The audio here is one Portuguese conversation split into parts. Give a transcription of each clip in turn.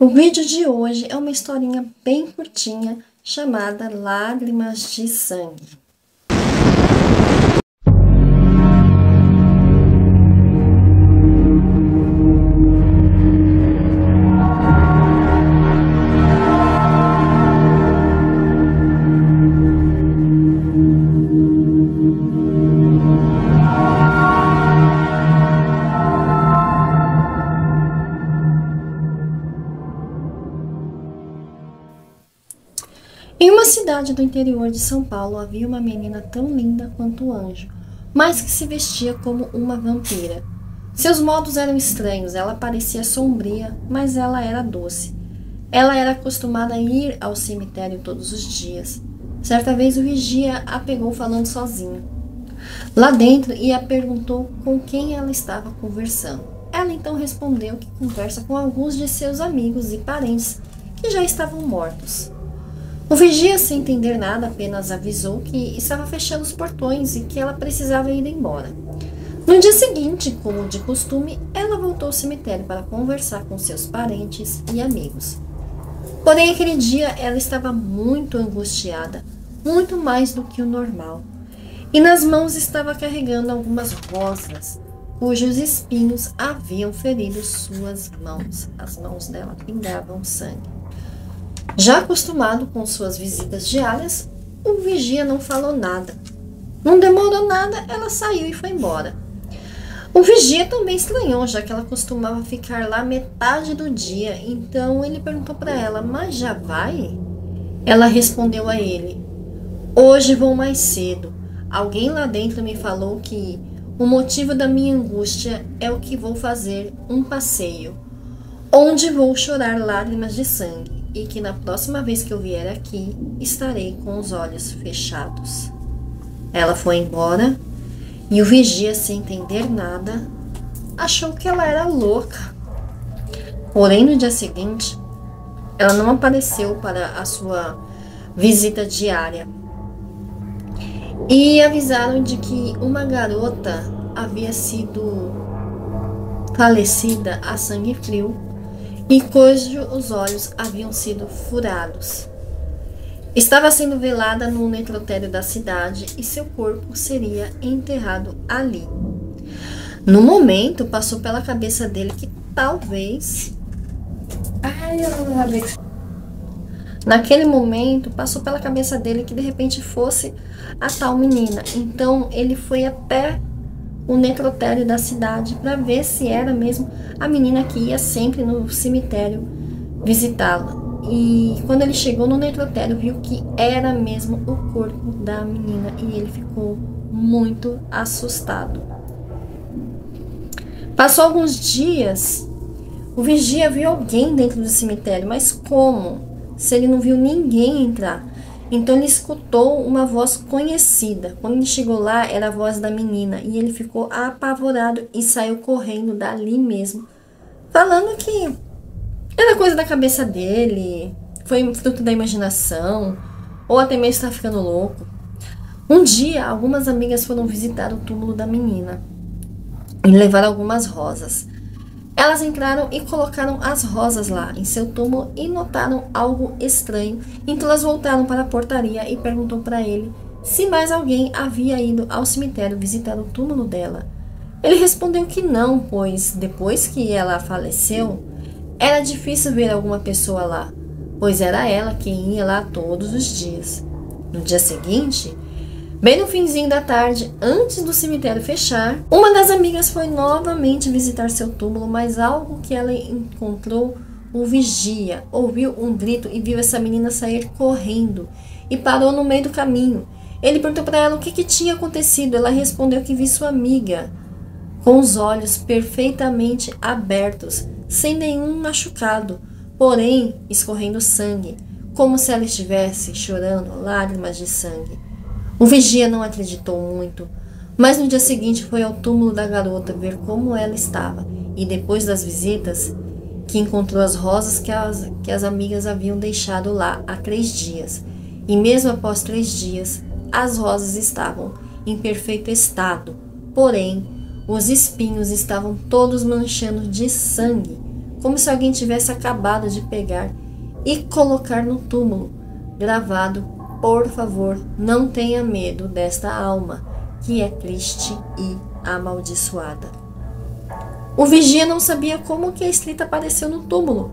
O vídeo de hoje é uma historinha bem curtinha chamada Lágrimas de Sangue. Em uma cidade do interior de São Paulo havia uma menina tão linda quanto o anjo, mas que se vestia como uma vampira. Seus modos eram estranhos, ela parecia sombria, mas ela era doce. Ela era acostumada a ir ao cemitério todos os dias. Certa vez o vigia a pegou falando sozinho lá dentro e a perguntou com quem ela estava conversando. Ela então respondeu que conversa com alguns de seus amigos e parentes que já estavam mortos. O vigia, sem entender nada, apenas avisou que estava fechando os portões e que ela precisava ir embora. No dia seguinte, como de costume, ela voltou ao cemitério para conversar com seus parentes e amigos. Porém, aquele dia ela estava muito angustiada, muito mais do que o normal. E nas mãos estava carregando algumas rosas, cujos espinhos haviam ferido suas mãos. As mãos dela pingavam sangue. Já acostumado com suas visitas diárias, o vigia não falou nada. Não demorou nada, ela saiu e foi embora. O vigia também estranhou, já que ela costumava ficar lá metade do dia, então ele perguntou para ela, mas já vai? Ela respondeu a ele, hoje vou mais cedo. Alguém lá dentro me falou que o motivo da minha angústia é o que vou fazer um passeio, onde vou chorar lágrimas de sangue. E que na próxima vez que eu vier aqui, estarei com os olhos fechados. Ela foi embora e o vigia, sem entender nada, achou que ela era louca. Porém, no dia seguinte, ela não apareceu para a sua visita diária. E avisaram de que uma garota havia sido falecida a sangue frio, e cujos olhos haviam sido furados. Estava sendo velada no necrotério da cidade e seu corpo seria enterrado ali. No momento, passou pela cabeça dele que talvez... Naquele momento, passou pela cabeça dele que de repente fosse a tal menina. Então, ele foi até o necrotério da cidade para ver se era mesmo a menina que ia sempre no cemitério visitá-la. E quando ele chegou no necrotério, viu que era mesmo o corpo da menina e ele ficou muito assustado. Passou alguns dias, o vigia viu alguém dentro do cemitério, mas como? Se ele não viu ninguém entrar. Então ele escutou uma voz conhecida. Quando ele chegou lá, era a voz da menina. E ele ficou apavorado e saiu correndo dali mesmo, falando que era coisa da cabeça dele, foi fruto da imaginação, ou até mesmo estava ficando louco. Um dia, algumas amigas foram visitar o túmulo da menina e levaram algumas rosas. Elas entraram e colocaram as rosas lá em seu túmulo e notaram algo estranho. Então elas voltaram para a portaria e perguntou para ele se mais alguém havia ido ao cemitério visitar o túmulo dela. Ele respondeu que não, pois depois que ela faleceu, era difícil ver alguma pessoa lá, pois era ela quem ia lá todos os dias. No dia seguinte, bem no finzinho da tarde, antes do cemitério fechar, uma das amigas foi novamente visitar seu túmulo, mas algo que ela encontrou o vigia. Ouviu um grito e viu essa menina sair correndo e parou no meio do caminho. Ele perguntou para ela o que tinha acontecido. Ela respondeu que viu sua amiga com os olhos perfeitamente abertos, sem nenhum machucado, porém escorrendo sangue, como se ela estivesse chorando lágrimas de sangue. O vigia não acreditou muito, mas no dia seguinte foi ao túmulo da garota ver como ela estava e depois das visitas, que encontrou as rosas que as amigas haviam deixado lá há 3 dias. E mesmo após 3 dias, as rosas estavam em perfeito estado, porém, os espinhos estavam todos manchando de sangue, como se alguém tivesse acabado de pegar e colocar no túmulo, gravado: por favor, não tenha medo desta alma, que é triste e amaldiçoada. O vigia não sabia como que a escrita apareceu no túmulo,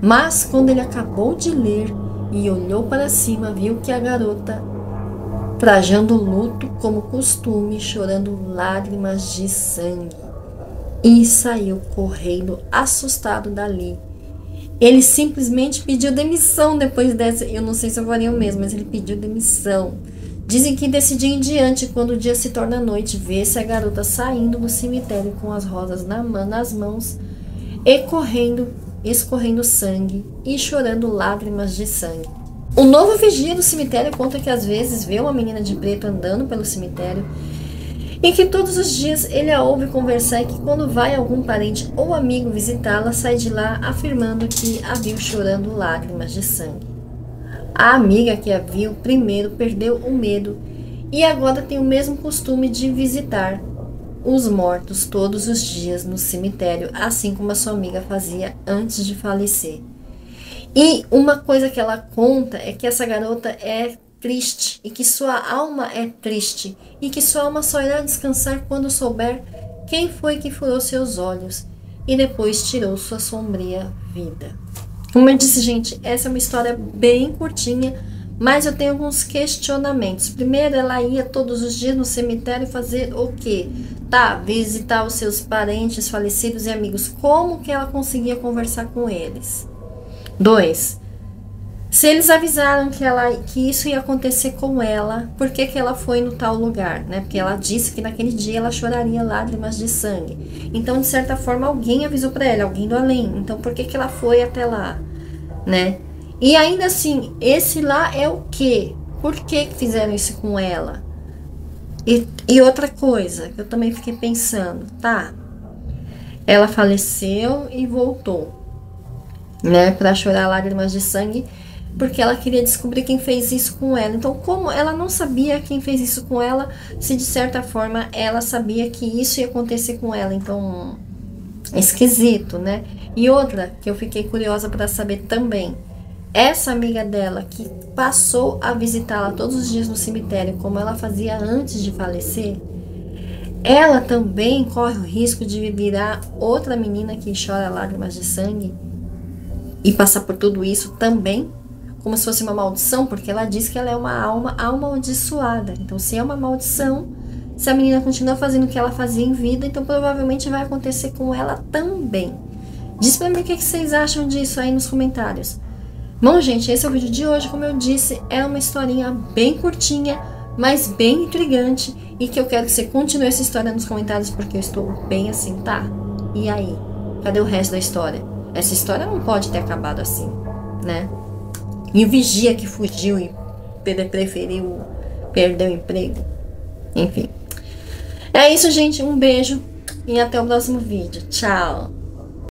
mas quando ele acabou de ler e olhou para cima, viu que a garota, trajando luto como costume, chorando lágrimas de sangue, e saiu correndo assustado dali. Ele simplesmente pediu demissão depois dessa. Eu não sei se eu faria o mesmo, mas ele pediu demissão. Dizem que desse dia em diante, quando o dia se torna noite, vê-se a garota saindo do cemitério com as rosas nas mãos e escorrendo sangue e chorando lágrimas de sangue. O novo vigia do cemitério conta que às vezes vê uma menina de preto andando pelo cemitério e que todos os dias ele a ouve conversar, e que quando vai algum parente ou amigo visitá-la, sai de lá afirmando que a viu chorando lágrimas de sangue. A amiga que a viu primeiro perdeu o medo e agora tem o mesmo costume de visitar os mortos todos os dias no cemitério, assim como a sua amiga fazia antes de falecer. E uma coisa que ela conta é que essa garota é triste e que sua alma é triste e que sua alma só irá descansar quando souber quem foi que furou seus olhos e depois tirou sua sombria vida. Como eu disse, gente, essa é uma história bem curtinha, mas eu tenho alguns questionamentos. Primeiro, ela ia todos os dias no cemitério fazer o quê? Visitar os seus parentes falecidos e amigos. Como que ela conseguia conversar com eles? 2. Se eles avisaram que isso ia acontecer com ela, por que que ela foi no tal lugar, né? Porque ela disse que naquele dia ela choraria lágrimas de sangue. Então, de certa forma, alguém avisou para ela, alguém do além. Então, por que que ela foi até lá, né? E ainda assim, esse lá é o quê? Por que que fizeram isso com ela? E outra coisa que eu também fiquei pensando, ela faleceu e voltou, né, para chorar lágrimas de sangue, porque ela queria descobrir quem fez isso com ela. Então, como ela não sabia quem fez isso com ela, se de certa forma ela sabia que isso ia acontecer com ela? Então, esquisito, né? E outra que eu fiquei curiosa para saber também, essa amiga dela que passou a visitá-la todos os dias no cemitério, como ela fazia antes de falecer, ela também corre o risco de virar outra menina que chora lágrimas de sangue e passar por tudo isso também, como se fosse uma maldição, porque ela diz que ela é uma alma amaldiçoada. Então, se é uma maldição, se a menina continua fazendo o que ela fazia em vida, então provavelmente vai acontecer com ela também. Diz pra mim o que vocês acham disso aí nos comentários. Bom, gente, esse é o vídeo de hoje. Como eu disse, é uma historinha bem curtinha, mas bem intrigante, e que eu quero que você continue essa história nos comentários, porque eu estou bem assim, E aí? Cadê o resto da história? Essa história não pode ter acabado assim, né? E o vigia que fugiu e preferiu perder o emprego. Enfim. É isso, gente. Um beijo e até o próximo vídeo. Tchau!